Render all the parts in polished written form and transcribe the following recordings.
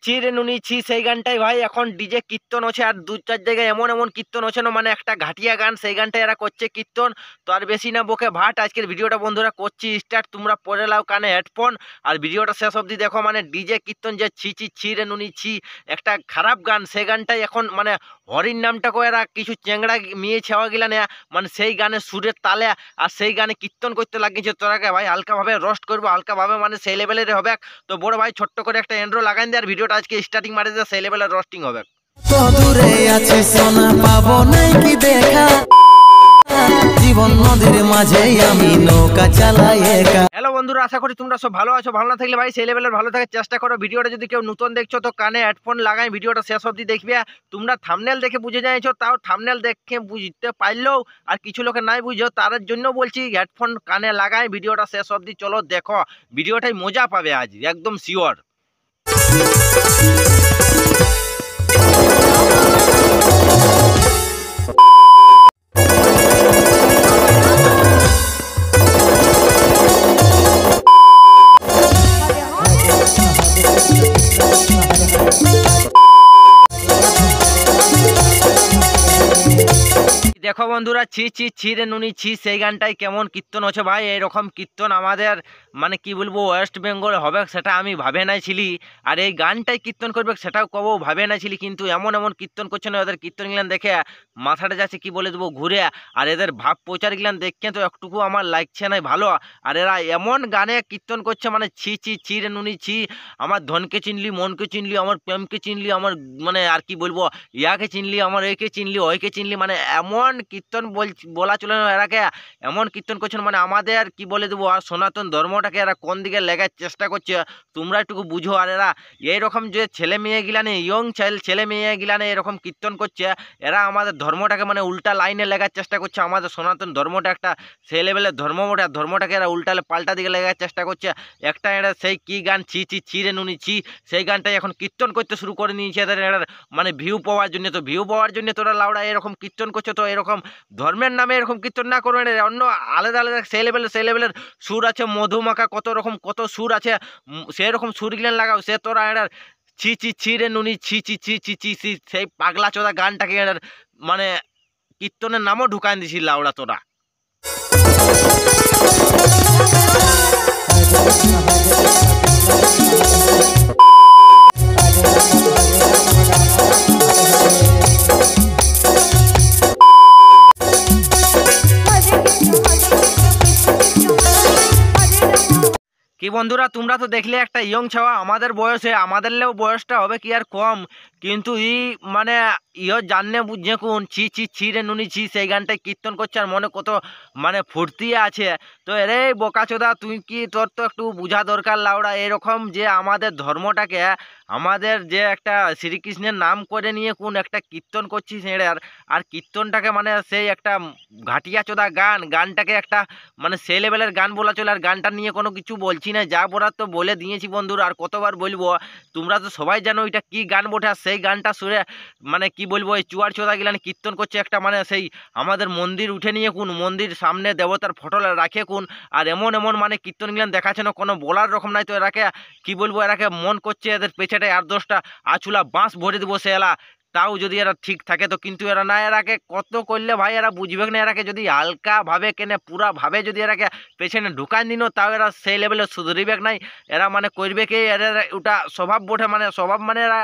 ছি রে নুনি ছি সেই গানটাই ভাই এখন ডিজে কীর্তন আছে আর দু চার জায়গায় এমন এমন কীর্তন আছে না মানে একটা ঘাটিয়া গান সেই গানটা এরা করছে কীর্তন। তো আর বেশি না বকে ভাট আজকের ভিডিওটা বন্ধুরা করছি স্টার্ট। তোমরা পরে লাও কানে হেডফোন আর ভিডিওটা শেষ অবধি দেখো। মানে ডিজে কীর্তন যে ছি ছি ছি রে নুনি ছি একটা খারাপ গান সেই গানটাই এখন মানে হরির নামটাকে এরা কিছু চেংড়া মেয়ে ছেওয়া গিলা নেয়া মানে সেই গানের সুরের তালে আর সেই গানে কীর্তন করতে লাগিয়েছে। তোরাকে ভাই হালকাভাবে রোস্ট করবো হালকাভাবে মানে সেই লেভেলের হবে। তো বড় ভাই ছোট্ট করে একটা এন্ড্রো লাগাই দিয়ে আর ভিডিওটা আজকে স্টার্টিং মারি দিয়ে সেই লেভেলের রোস্টিং হবে। তো দূরে আছে সোনা পাবো নাই কি দেখা জীবন নদীর মাঝে আমি নৌকা চালাই একা। হ্যালো বন্ধুরা, আশা করি তোমরা সব ভালো আছো। ভালো না থাকলে ভাই সেই লেভেলের ভালো থাকার চেষ্টা করো। ভিডিওটা যদি কেউ নতুন দেখছো তো কানে হেডফোন লাগাই ভিডিওটা শেষ অবধি দেখবে। তোমরা থাম্বনেল দেখে বুঝে যাইছো, তাও থাম্বনেল দেখে বুঝতে পারলেও আর কিছু লোকে নাই বুঝো তার জন্য বলছি হেডফোন কানে লাগাই ভিডিওটা শেষ অবধি চলো দেখো। ভিডিওটাই মজা পাবে আজ একদম শিওর। দেখো বন্ধুরা, ছি ছি ছি রে নুনি ছি সেই গানটাই কেমন কীর্তন হচ্ছে ভাই। এইরকম কীর্তন আমাদের মানে কি বলবো ওয়েস্ট বেঙ্গলে হবে সেটা আমি ভাবে নাইছিলি। আর এই গানটাই কীর্তন করবে সেটাও কবও ভাবে নাইছিলি, কিন্তু এমন এমন কীর্তন করছে না এদের কীর্তন গিলান দেখে মাথাটা যাচ্ছে কি বলে দেবো ঘুরে। আর এদের ভাব প্রচার গিলান দেখে তো একটুকু আমার লাগছে না ভালো। আর এরা এমন গানে কীর্তন করছে মানে ছি ছি ছি রে নুনি ছি। আমার ধনকে চিনলি, মনকে চিনলি, আমার প্রেমকে চিনলি, আমার মানে আর কি বলবো ইয়াকে চিনলি, আমার একে চিনলি, ওইকে চিনলি, মানে এমন কীর্তন বলা চলে না। এরাকে এমন কীর্তন করছেন মানে আমাদের কি বলে দেবো আর সনাতন ধর্মটাকে এরা কোন দিকে লেগার চেষ্টা করছে তোমরা একটু বুঝো। আর এরা এইরকম যে ছেলে মেয়ে গিলানে ইয়ং ছেলে মেয়ে গিলানে এরকম কীর্তন করছে, এরা আমাদের ধর্মটাকে মানে উল্টা লাইনে লেগার চেষ্টা করছে। আমাদের সনাতন ধর্মটা একটা সেই লেভেলের ধর্মটাকে এরা উল্টালে পাল্টা দিকে লেগার চেষ্টা করছে। একটা এরা সেই কি গান ছি ছি ছি রে নুনি ছি সেই গানটাই এখন কীর্তন করতে শুরু করে নিয়েছে এদের মানে ভিউ পাওয়ার জন্য। তো ভিউ পাওয়ার জন্য তোরা লাউড়া এরকম কীর্তন করছো, তো এরকম ধর্মের নামে এরকম কীর্তন না করবেন। অন্য আলাদা আলাদা সেই লেভেলের সুর আছে, মধুমাখা কত রকম কত সুর আছে, সেই রকম সুর গিলেন লাগাও। সে তোরা এর ছি ছি ছি রে নুনি ছি ছি ছি ছি ছি ছি সেই পাগলা চোদা গানটাকে এর মানে কীর্তনের নামও ঢুকাই দিছি লাউড়া তোরা। কি বন্ধুরা, তোমরা তো দেখলে একটা ইয়ং ছাওয়া আমাদের বয়সে, আমাদেরলেও বয়সটা হবে কি আর কম, কিন্তু মানে জাননে বুঝে কোন ছি ছি ছি রে নুনি ছি সেই গানটাই কীর্তন করছে আর মনে কত মানে ফুর্তি আছে। তো এরে বোকাচোদা তুই কি, তোর তো একটু বোঝা দরকার লাউড়া। এরকম যে আমাদের ধর্মটাকে আমাদের যে একটা শ্রীকৃষ্ণের নাম করে নিয়ে কোন একটা কীর্তন করছিস এর, আর কীর্তনটাকে মানে সেই একটা ঘাটিয়া চোদা গানটাকে একটা মানে সেই লেভেলের গান বলা চলে। আর গানটা নিয়ে কোনো কিছু বলছি না, যা বলার তো বলে দিয়েছি বন্ধুরা। আর কতবার বলবো, তোমরা তো সবাই জানো এটা কি গান বটে। আর সেই গানটা সুরে মানে কি বলবো এই চুয়ার চোদা গিলানি কীর্তন করছে একটা মানে সেই আমাদের মন্দির উঠে নিয়ে কোন মন্দির সামনে দেবতার ফটো রাখে কোন। আর এমন এমন মানে কীর্তন গিলান দেখাচ্ছে না কোনো বলার রকম নাই। তো এরাকে কি বলবো, এরাকে মন করছে এদের পেছাটায় 8-10টা আচুলা বাঁশ ভরে দেবো সে এলা, তাও যদি এরা ঠিক থাকে তো। কিন্তু এরা না, এরাকে কত করলে ভাই এরা বুঝবে না। এরাকে যদি হালকা ভাবে কেনে পুরা ভাবে যদি এরাকে পেছনে ঢুকান দিন তাও এরা সেই লেভেলে সুধরিবে নাই। এরা মানে করবে কি এরা ওটা স্বভাব বটে, মানে স্বভাব মানে এরা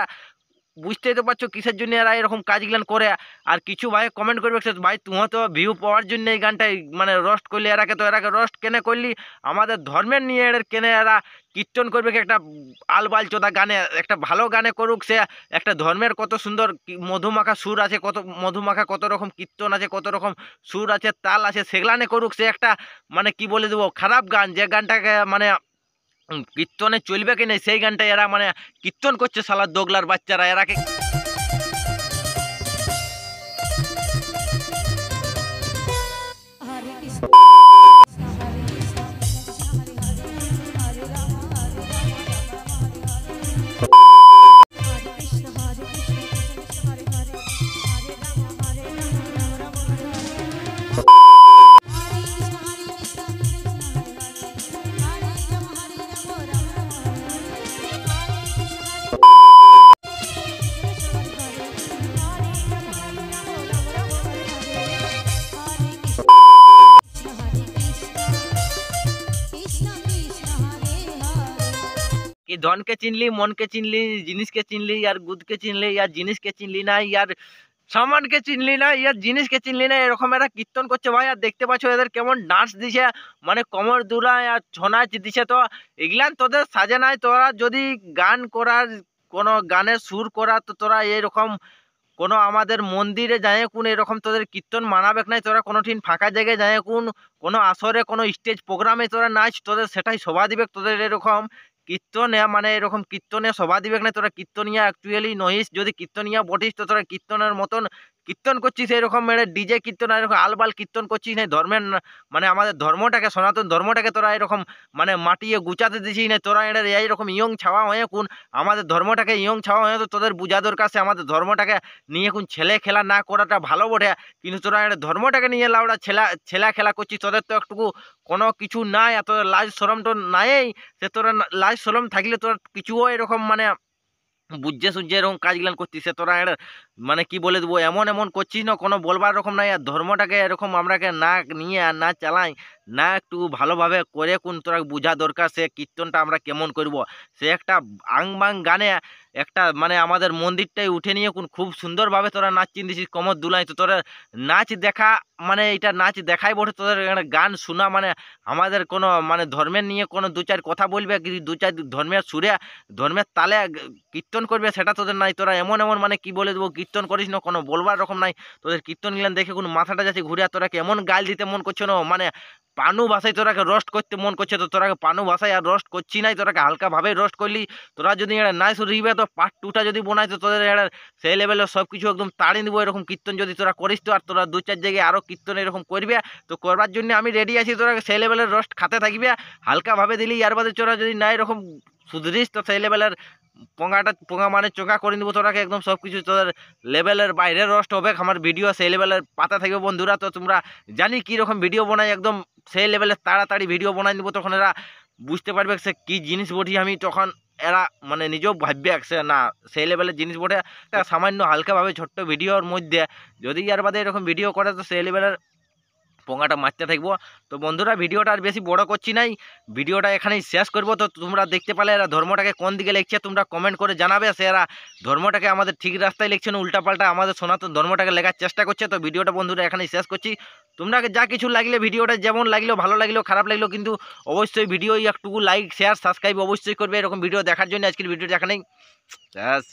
বুঝতেই তো পারছো কিসের জন্য এরা এরকম কাজগুলান করে। আর কিছু ভাই কমেন্ট করবে ভাই তুই তো ভিউ পাওয়ার জন্য এই গানটাই মানে রোস্ট করলি এরাকে, তো এরাকে রোস্ট কেনে করলি আমাদের ধর্মের নিয়ে এর কেনে এরা কীর্তন করবে একটা আলবাল চোদা গানে। একটা ভালো গানে করুক সে, একটা ধর্মের কত সুন্দর মধুমাখা সুর আছে, কত মধুমাখা কত রকম কীর্তন আছে, কত রকম সুর আছে, তাল আছে, সেগুলানে করুক সে একটা মানে কি বলে দেবো খারাপ গান যে গানটাকে মানে কীর্তনে চলবে কি নেই সেই গানটা এরা মানে কীর্তন করছে শালা দোগলার বাচ্চারা। এরাকে ধনকে চিনলি, মনকে চিনলি, জিনিসকে চিনলি, আর গুদকে চিনলি, আর জিনিসকে চিনলি না, ইয়ার সামানকে চিনলি না, ইয়ার জিনিসকে চিনলি না, এরকম এরা কীর্তন করছে ভাই। আর দেখতে পাচ্ছ এদের কেমন ডান্স দিছে, মানে কোমর দুলায় আর ছৌ নাচ দিছে। তো এগুলান তোদের সাজে নাই। তোরা যদি গান করার, কোনো গানের সুর করা, তো তোরা এরকম কোনো আমাদের মন্দিরে যায় কোন এরকম তোদের কীর্তন মানাবে নাই। তোরা কোনো ঠিক ফাঁকা জায়গায় যায় কোনো আসরে, কোনো স্টেজ প্রোগ্রামে তোরা নাচ, তোদের সেটাই শোভা দিবে। তোদের এরকম কীর্তনে, মানে এরকম কীর্তনে শোভা দিবে না। তোরা কীর্তনিয়া অ্যাকচুয়ালি নহিস। যদি কীর্তনিয়া বটিস তো তোরা কীর্তনের মতন কীর্তন করছিস, এরকম মানে ডিজে কীর্তন, এরকম আলবাল কীর্তন করছিস না। ধর্মের মানে আমাদের ধর্মটাকে, সনাতন ধর্মটাকে তোরা এরকম মানে মাটিয়ে গুচাতে দিছিস না। তোরা এটা এইরকম ইয়ং ছাওয়া হয়ে কোন আমাদের ধর্মটাকে ইয়ং ছাওয়া হয়ে, তো তোদের বুঝা দরকার সে আমাদের ধর্মটাকে নিয়ে কোন ছেলে খেলা না করাটা ভালো বটে। কিন্তু তোরা এটা ধর্মটাকে নিয়ে লাউড়া ছেলা খেলা করছিস। তোদের তো একটুকু কোনো কিছু নাই, আর তোদের লাজ শরম তো নাই। সে তোরা লাজ শরম থাকলে তোরা কিছুও এরকম মানে বুঝে সুঝে এরকম কাজগুলান করছিস। সে তোরা এটা মানে কি বলে দেবো, এমন এমন করছিস না, কোনো বলবার রকম নাই। আর ধর্মটাকে এরকম আমরাকে না নিয়ে আর না চালাই না, একটু ভালোভাবে করে কোন তোরা বোঝা দরকার সে কীর্তনটা আমরা কেমন করব। সে একটা আং বাং গানে একটা মানে আমাদের মন্দিরটাই উঠে নিয়ে কোন খুব সুন্দরভাবে তোরা নাচ চিনতেছিস কোমর দুলাই। তো তোরা নাচ দেখা মানে এটা নাচ দেখাই বটে, তোদের একটা গান শোনা মানে আমাদের কোনো মানে ধর্মের নিয়ে কোনো দু চার কথা বলবে, কি দু চার ধর্মের সুরে ধর্মের তালে কীর্তন করবে, সেটা তোদের নাই। তোরা এমন এমন মানে কি বলে দেবো কীর্তন করিস না, কোনো বলবার রকম নাই। তোদের কীর্তন গিলান দেখে কোনো মাথাটা যাচ্ছে ঘুরে। আর তোরাকে এমন গাল দিতে মন করছে না, মানে পানু ভাষায় তোরাকে রোস্ট করতে মন করছে। তো তোরাকে পানু ভাষায় আর রোস্ট করছি নাই, তোরাকে হালকাভাবে রোস্ট করলি। তোরা যদি এটা নাই শুধরিবে তো পার্ট 2টা যদি বোনাই, তো তোদের এটা সেই লেভেলের সব কিছু একদম তাড়িয়ে দেবো। এরকম কীর্তন যদি তোরা করিস তো, আর তোরা দু চার জায়গায় আরও কীর্তন এরকম করবে, তো করবার জন্য আমি রেডি আছি। তোরা সেই লেভেলের রোস্ট খাতে থাকবে, হালকাভাবে দিলি। ইয়ার বাদে তোরা যদি না এরকম সুধরিস তো সেই লেভেলের পোঙা মানে চোখা করে দিব তোরাকে একদম। সব কিছু তোদের লেভেলের বাইরে রোস্ট হবে। আমার ভিডিও সেই লেভেলের পাতা থাকবে বন্ধুরা। তো তোমরা জানি কীরকম ভিডিও বানাই, একদম সেই লেভেলের তাড়াতাড়ি ভিডিও বানাই দিব। তখন এরা বুঝতে পারবে সে কী জিনিস বটি আমি, তখন এরা মানে নিজেও ভাববে সে না সেই লেভেলের জিনিস বটে। সামান্য হালকাভাবে ছোট্ট ভিডিওর মধ্যে যদি ইয়ার বাদে এরকম ভিডিও করে, তো সেই লেভেলের পোঙাটা মারতে থাকবো। তো বন্ধুরা ভিডিওটা আর বেশি বড় করছি নাই, ভিডিওটা এখানেই শেষ করব। তো তোমরা দেখতে পেলে এরা ধর্মটাকে কোন দিকে লিখছে, তোমরা কমেন্ট করে জানাবে। সে এরা ধর্মটাকে আমাদের ঠিক রাস্তায় লিখছে না উল্টাপাল্টা আমাদের সনাতন ধর্মটাকে লেখার চেষ্টা করছে। তো ভিডিওটা বন্ধুরা এখানেই শেষ করছি। তোমরা যা কিছু লাগলে ভিডিওটা যেমন লাগলো, ভালো লাগলো খারাপ লাগলো, কিন্তু অবশ্যই ভিডিও একটুকু লাইক শেয়ার সাবস্ক্রাইব অবশ্যই করবে এরকম ভিডিও দেখার জন্য। আজকের ভিডিওটা এখানেই শেষ।